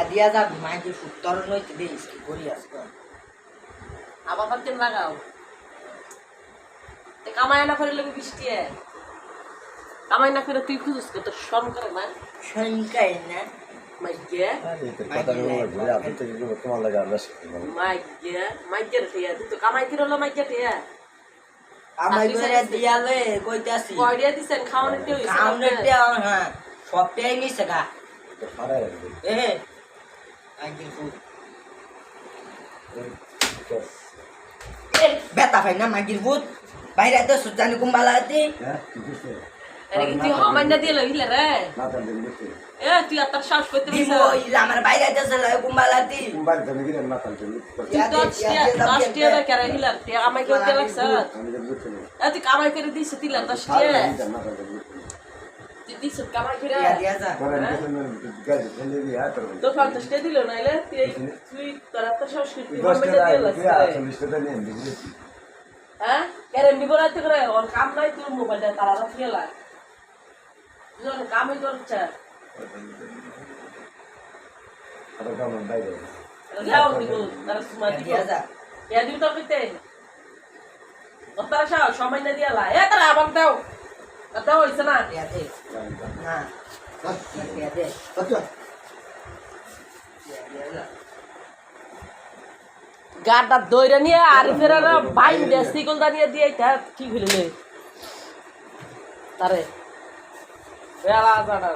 দিয়া যাবি মাইকে সুতর নইতে দেখিস কি করি আজকে আবার কেন লাগাও কামাই না করে লেগে বৃষ্টি কামাই না করে তুই খুঁজিস তোর শরম করে না শঙ্কাই না মাইকে মাইকে মাইকে রে তুই তো কামাই করে হলো মাইকে টিয়া আমাই করে দিয়ালে কইতাছি কয়ডিয়া দিছেন খাওয়ানোর টিয়া হইছে খাওনের টিয়া হ্যাঁ সবটাই নিছে গা এ আইগির ফুল বেটা ভাই না মাগির ভূত বাইরে তো সুজানি কুম্বালাতি আরে তুই হামাইনা দিয়ে লইলে রে এ তুই আতার শ্বাস করতে দিব আমার বাইরে যাচ্ছে কুম্বালাতি তুই দশ টিয়া রে কেন হিলার টিয়া কামাই করতে লাগছ এ তুই কামাই করে দিছ তিলা 10 টিয়া তুই দিছ কামাই করে দিয়া যা তো 50 টিয়া দিল নাইলে তুই তোর আতার শ্বাস করতে হামাইনা দিয়ে লাগছ হ্যাঁ কেন বিবরাতে করে ওর কাম নাই তোর মোবাইলটা তারা রাখিয়ে লাগ তুই কামই করছ যাও দিব তার সুমা দিব দিয়া দিব তো কইতে ওতারা শাও সময় না দিয়া লা এ তারা আবার দাও দাও হইছে না দিয়া দে না দিয়া দে গাটা দইরা নিয়ে আর ফেরা না বাইন দে সিকলদা নিয়ে দিয়ে এটা কি হইল তারে বেলা জানা